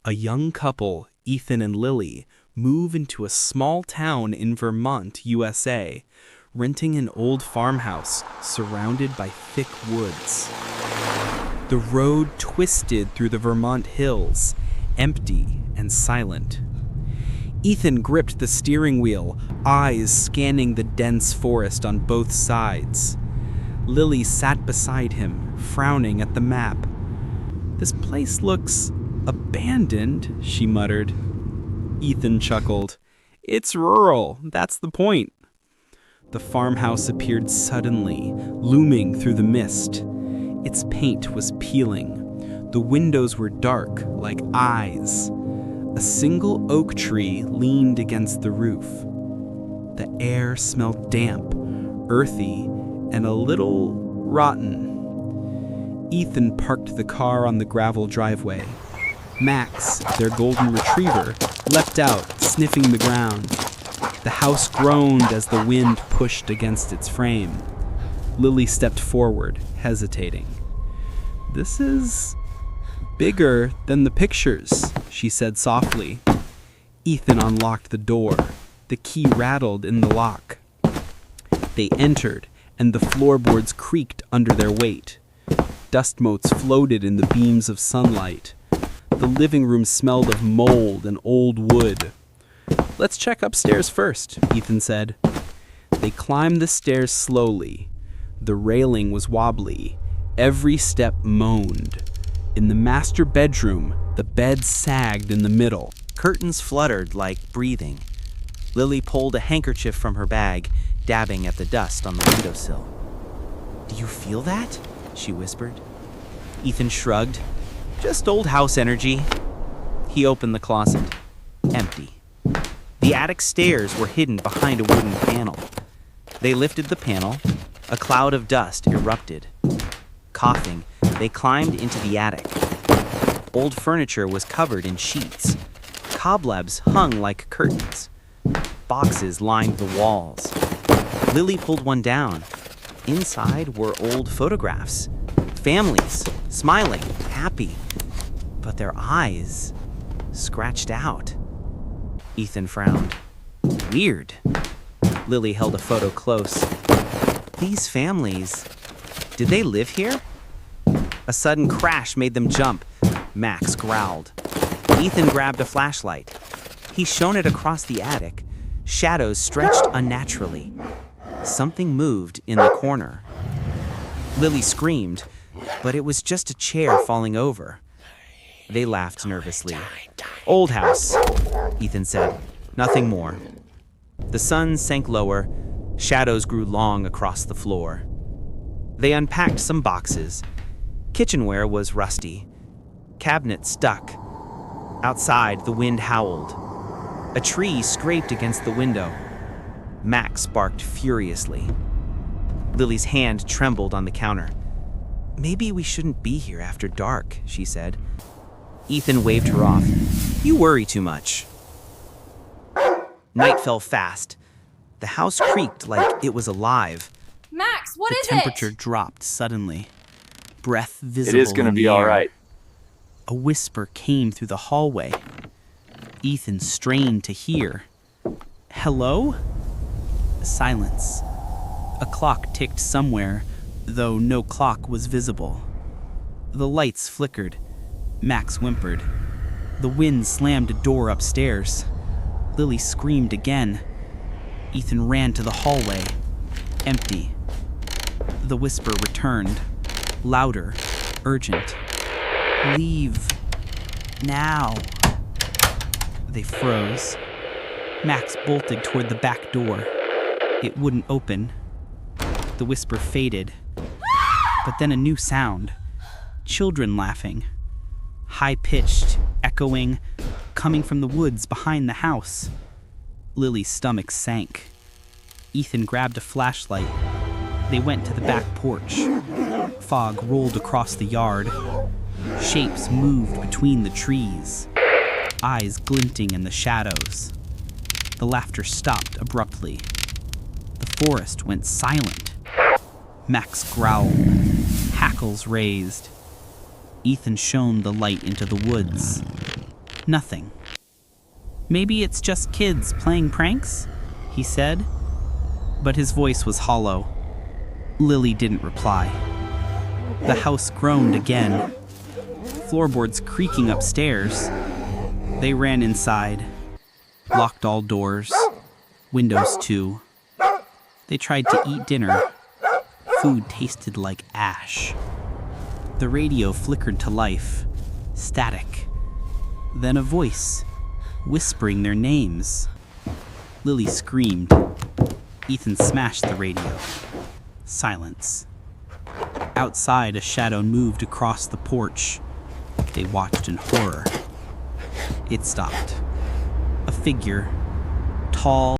A young couple, Ethan and Lily, move into a small town in Vermont, USA, renting an old farmhouse surrounded by thick woods. The road twisted through the Vermont hills, empty and silent. Ethan gripped the steering wheel, eyes scanning the dense forest on both sides. Lily sat beside him, frowning at the map. "This place looks abandoned," she muttered. Ethan chuckled. "It's rural, that's the point." The farmhouse appeared suddenly, looming through the mist. Its paint was peeling. The windows were dark, like eyes. A single oak tree leaned against the roof. The air smelled damp, earthy, and a little rotten. Ethan parked the car on the gravel driveway. Max, their golden retriever, leapt out, sniffing the ground. The house groaned as the wind pushed against its frame. Lily stepped forward, hesitating. "This is bigger than the pictures," she said softly. Ethan unlocked the door. The key rattled in the lock. They entered, and the floorboards creaked under their weight. Dust motes floated in the beams of sunlight. The living room smelled of mold and old wood. "Let's check upstairs first," Ethan said. They climbed the stairs slowly. The railing was wobbly. Every step moaned. In the master bedroom, the bed sagged in the middle. Curtains fluttered like breathing. Lily pulled a handkerchief from her bag, dabbing at the dust on the windowsill. "Do you feel that?" she whispered. Ethan shrugged. "Just old house energy." He opened the closet. Empty. The attic stairs were hidden behind a wooden panel. They lifted the panel. A cloud of dust erupted. Coughing, they climbed into the attic. Old furniture was covered in sheets. Cobwebs hung like curtains. Boxes lined the walls. Lily pulled one down. Inside were old photographs. Families, smiling, happy. But their eyes scratched out. Ethan frowned. "Weird." Lily held a photo close. "These families, did they live here?" A sudden crash made them jump. Max growled. Ethan grabbed a flashlight. He shone it across the attic. Shadows stretched unnaturally. Something moved in the corner. Lily screamed, but it was just a chair falling over. They laughed nervously. "Old house," Ethan said. "Nothing more." The sun sank lower. Shadows grew long across the floor. They unpacked some boxes. Kitchenware was rusty. Cabinets stuck. Outside, the wind howled. A tree scraped against the window. Max barked furiously. Lily's hand trembled on the counter. "Maybe we shouldn't be here after dark," she said. Ethan waved her off. "You worry too much." Night fell fast. The house creaked like it was alive. Max, what is it? The temperature dropped suddenly. Breath visible. It is going to be all right. A whisper came through the hallway. Ethan strained to hear. "Hello?" Silence. A clock ticked somewhere, though no clock was visible. The lights flickered. Max whimpered. The wind slammed a door upstairs. Lily screamed again. Ethan ran to the hallway. Empty. The whisper returned. Louder, urgent. "Leave. Now." They froze. Max bolted toward the back door. It wouldn't open. The whisper faded. But then a new sound. Children laughing. High-pitched, echoing, coming from the woods behind the house. Lily's stomach sank. Ethan grabbed a flashlight. They went to the back porch. Fog rolled across the yard. Shapes moved between the trees. Eyes glinting in the shadows. The laughter stopped abruptly. The forest went silent. Max growled. Hackles raised. Ethan shone the light into the woods. Nothing. "Maybe it's just kids playing pranks," he said, but his voice was hollow. Lily didn't reply. The house groaned again, floorboards creaking upstairs. They ran inside, locked all doors, windows too. They tried to eat dinner. Food tasted like ash. The radio flickered to life, static. Then a voice, whispering their names. Lily screamed. Ethan smashed the radio. Silence. Outside, a shadow moved across the porch. They watched in horror. It stopped. A figure, tall,